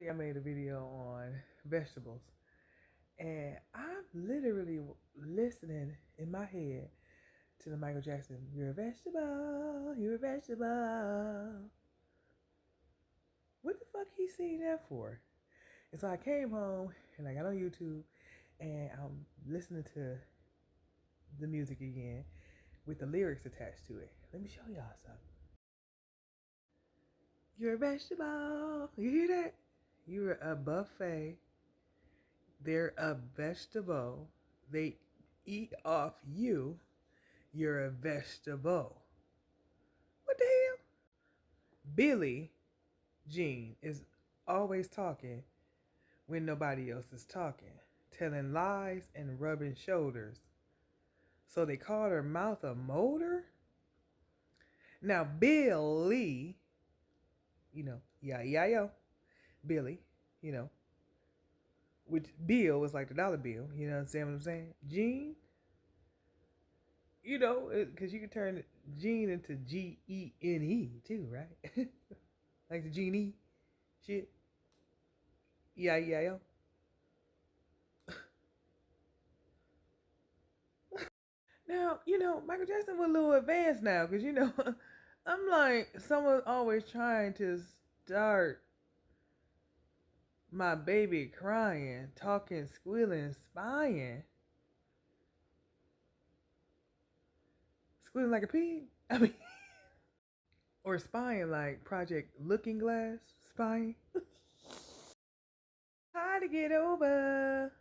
I made a video on vegetables, and I'm literally listening in my head to the Michael Jackson, "You're a vegetable, you're a vegetable." What the fuck he singing that for? And so I came home and I got on YouTube and I'm listening to the music again with the lyrics attached to it. Let me show y'all something. You're a vegetable. You hear that? You're a buffet. They're a vegetable. They eat off you. You're a vegetable. What the hell? Billie Jean is always talking when nobody else is talking, telling lies and rubbing shoulders. So they called her mouth a motor? Now, Billy, yeah, yo, Billy, you know, which Bill was like the dollar bill, you know what I'm saying? Jean, because you can turn Gene into Gene too, right? Like the genie shit. Yeah, yo. Now, Michael Jackson was a little advanced now, because, I'm like, someone's always trying to start my baby crying, talking, squealing, spying. Squealing like a pig? I mean, or spying like Project Looking Glass spying. Hard to get over,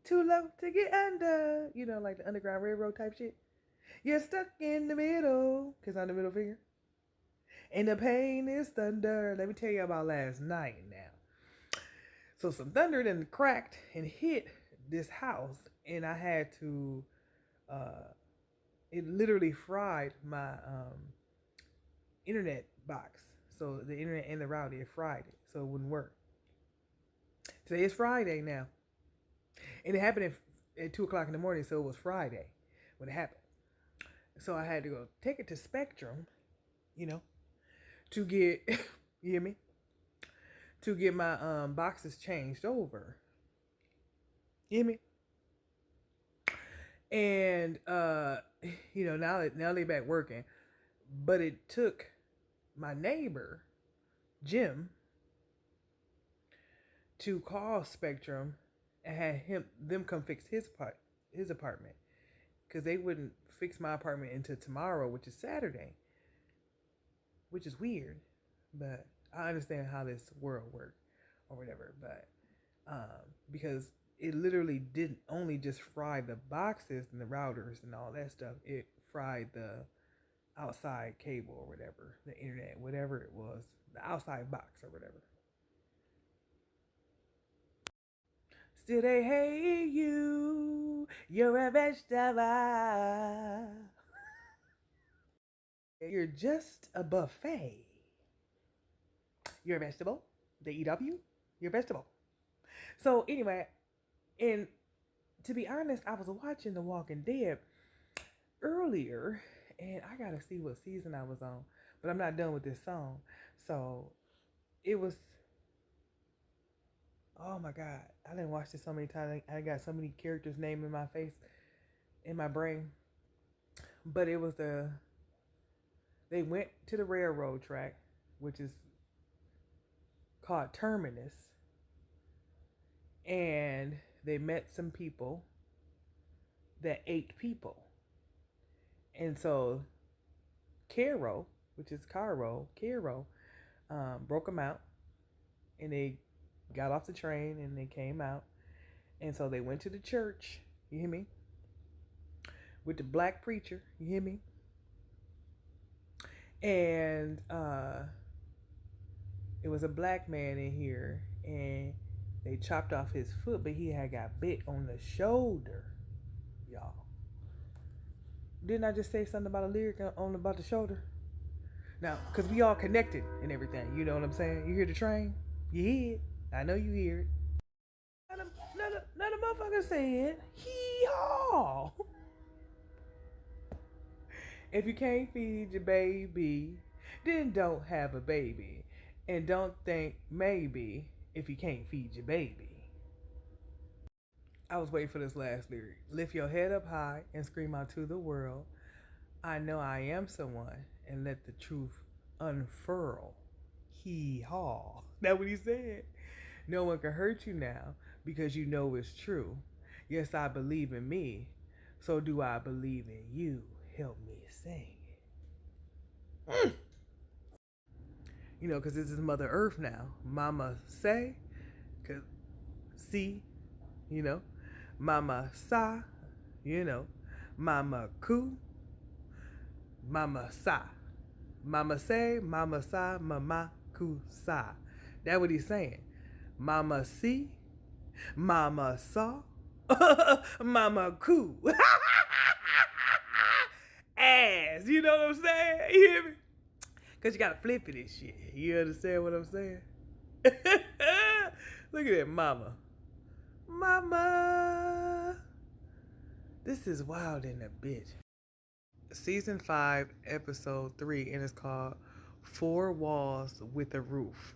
too low to get under. Like the Underground Railroad type shit. You're stuck in the middle, because I'm the middle finger. And the pain is thunder. Let me tell you about last night now. So some thunder then cracked and hit this house, and I had to. It literally fried my internet box. So the internet and the router, it fried it, so it wouldn't work. Today is Friday now, and it happened at 2 o'clock in the morning, so it was Friday when it happened. So I had to go take it to Spectrum, you know, to get you hear me, to get my boxes changed over. You hear me? And now they back working, but it took my neighbor Jim to call Spectrum and had them come fix his apartment, because they wouldn't fix my apartment until tomorrow, which is Saturday, which is weird, but I understand how this world works or whatever. But because it literally didn't only just fry the boxes and the routers and all that stuff, it fried the outside cable or whatever, the internet, whatever it was, the outside box or whatever. Still they hate you. You're a vegetable. You're just a buffet. You're a vegetable. They eat up you. You're a vegetable. So anyway, and to be honest, I was watching The Walking Dead earlier, and I gotta see what season I was on, but I'm not done with this song. So it was. Oh my god, I didn't watch this so many times. I got so many characters' name in my face, in my brain. But it was they went to the railroad track, which is called Terminus, and they met some people that ate people. And so Caro, which is Caro, broke them out, and they got off the train and they came out. And so they went to the church, you hear me? With the black preacher, you hear me? And it was a black man in here, and they chopped off his foot, but he had got bit on the shoulder, y'all. Didn't I just say something about a lyric on about the shoulder? Now, because we all connected and everything, you know what I'm saying? You hear the train? You hear it. I know you hear it. None of motherfuckers said, hee haw. If you can't feed your baby, then don't have a baby. And don't think maybe if you can't feed your baby. I was waiting for this last lyric. Lift your head up high and scream out to the world. I know I am someone, and let the truth unfurl. Hee haw. That's what he said. No one can hurt you now because you know it's true. Yes, I believe in me. So do I believe in you. Help me sing it. You know, because this is Mother Earth now. Mama say, cause see, you know, Mama sa, you know, Mama ku, Mama sa. Mama say, Mama sa, Mama ku sa. That's what he's saying. Mama see, Mama saw, Mama ku. Ass, you know what I'm saying? You hear me? Because you got to flip it and shit. You understand what I'm saying? Look at that, Mama. Mama. This is wild in a bitch. Season 5, episode 3, and it's called Four Walls with a Roof.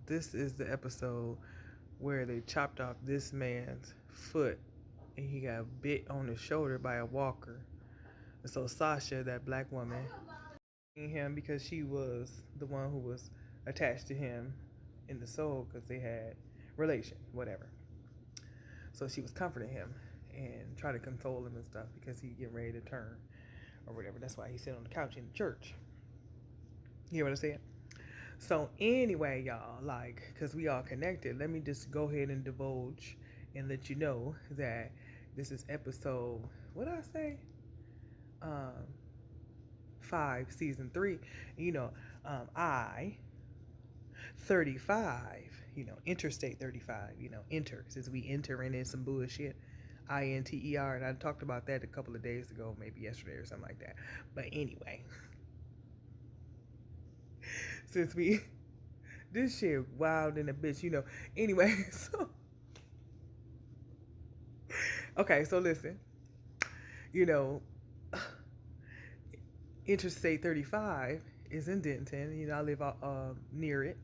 This is the episode where they chopped off this man's foot and he got bit on the shoulder by a walker. And so Sasha, that black woman, him because she was the one who was attached to him in the soul because they had relation, whatever. So she was comforting him and trying to console him and stuff because he getting ready to turn or whatever. That's why he's sitting on the couch in the church. You hear what I'm saying? So anyway, y'all, like, because we all connected, let me just go ahead and divulge and let you know that this is episode, what did I say? 5, season 3. You know, I 35, you know, interstate 35, you know, enter, since we entering in some bullshit. INTER, and I talked about that a couple of days ago, maybe yesterday or something like that. But anyway, since we, this shit wild in a bitch, you know. Anyway, so, okay, so listen, you know, Interstate 35 is in Denton. You know, I live near it.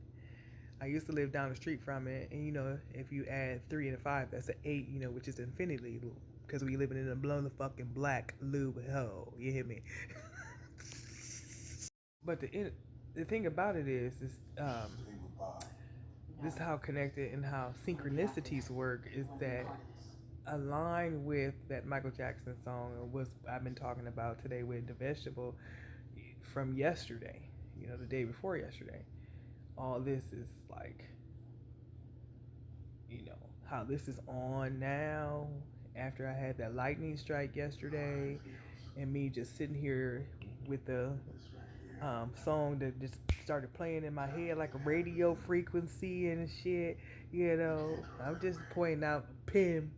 I used to live down the street from it, and you know, if you add 3 and 5, that's an 8. You know, which is infinity loop because we living in a blown the fucking black lube hole. You hear me? But the thing about it is this is how connected and how synchronicities work. Is that aligned with that Michael Jackson song and what I've been talking about today with the vegetable from yesterday, you know, the day before yesterday. All this is like, you know, how this is on now after I had that lightning strike yesterday and me just sitting here with the song that just started playing in my head like a radio frequency and shit, you know. I'm just pointing out PEN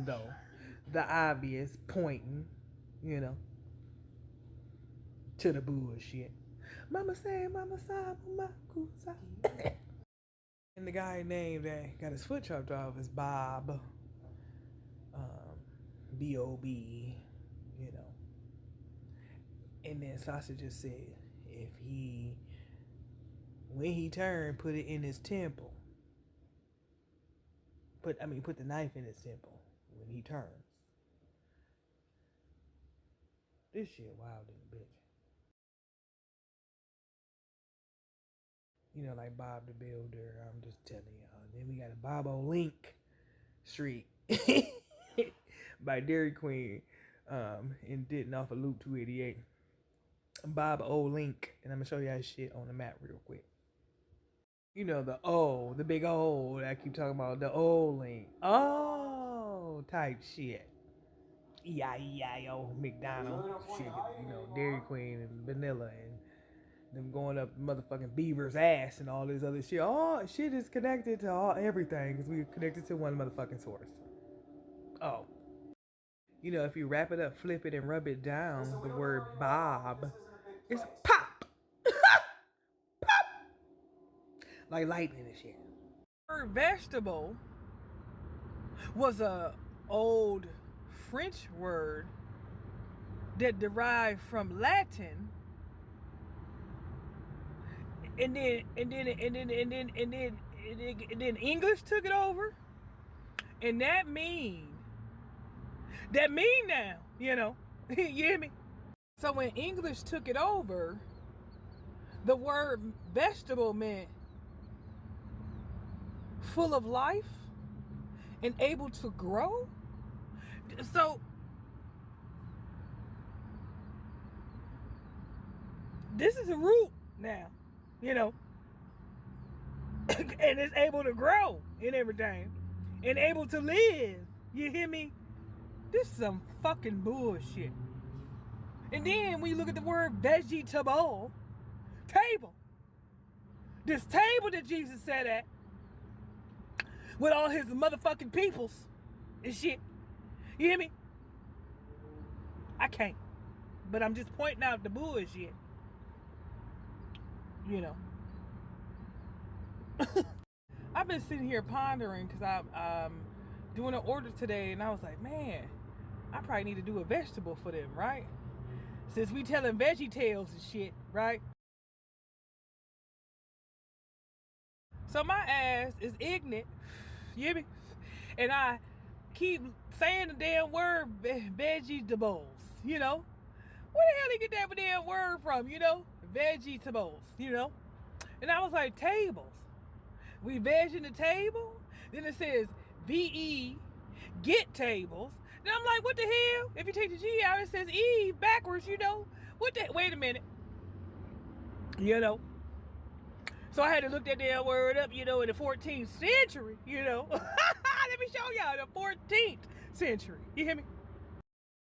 though, the obvious pointing, you know, to the bullshit. Mama say, Mama sa, Mama kusa. And the guy named that got his foot chopped off is Bob, B-O-B, you know. And then Sasha just said, if he, when he turned, put it in his temple. Put the knife in his temple when he turns. This shit wild in the bitch. You know, like Bob the Builder, I'm just telling y'all. Then we got a Bob O'Link Street by Dairy Queen in Denton off of Loop 288. Bob O'Link. And I'm going to show you that shit on the map real quick. You know, the big O that I keep talking about, the O-Link. Oh, type shit. E-I-E-I-O, McDonald's, shit, you know, Dairy Queen and vanilla and them going up motherfucking Beaver's ass and all this other shit. All shit is connected to everything because we're connected to one motherfucking source. Oh. You know, if you wrap it up, flip it, and rub it down, the word Bob is pop. Pop. Like lightning and shit. The word vegetable was a old French word that derived from Latin And then English took it over, and that mean now, you hear me? So when English took it over, the word vegetable meant full of life and able to grow. So this is a root now, and it's able to grow and everything and able to live. You hear me? This is some fucking bullshit. And then when you look at the word vegetable, table. This table that Jesus sat at with all his motherfucking peoples and shit. You hear me? I can't. But I'm just pointing out the bullshit. I've been sitting here pondering because I'm doing an order today, and I was like, man, I probably need to do a vegetable for them, right? Since we telling veggie tales and shit, right? So my ass is ignorant, you hear me? And I keep saying the damn word vegetables, Where the hell they get that damn word from, Vegetables, And I was like, tables. We veg in the table. Then it says VE, get tables. Then I'm like, what the hell? If you take the G out, it says E backwards, What the, wait a minute. So I had to look that damn word up, in the 14th century, Let me show y'all the 14th century. You hear me?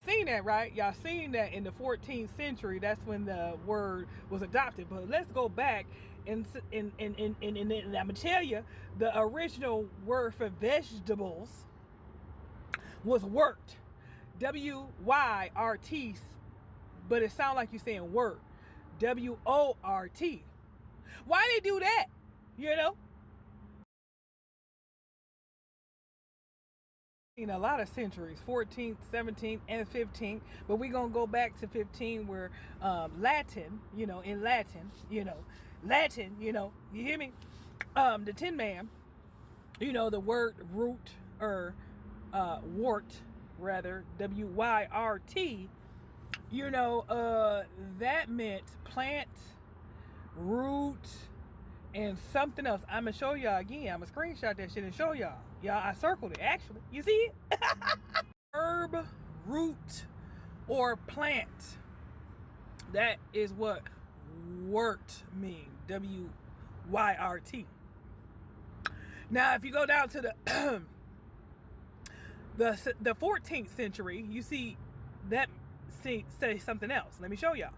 Seen that, right? Y'all seen that in the 14th century. That's when the word was adopted. But let's go back and I'm gonna tell you the original word for vegetables was wort, W-Y-R-T, but it sounds like you're saying wort, W-O-R-T. Why they do that? In a lot of centuries, 14th, 17th, and 15th, but we're gonna go back to 15 where Latin, in Latin, Latin, you hear me? The Tin Man, the word root or wort, rather, W-Y-R-T, that meant plant, root, and something else. I'm gonna show y'all again. I'm gonna screenshot that shit and show y'all. Y'all, I circled it actually. You see it? Herb, root, or plant. That is what wort mean. W-Y-R-T. Now, if you go down to the 14th century, you see that say something else. Let me show y'all.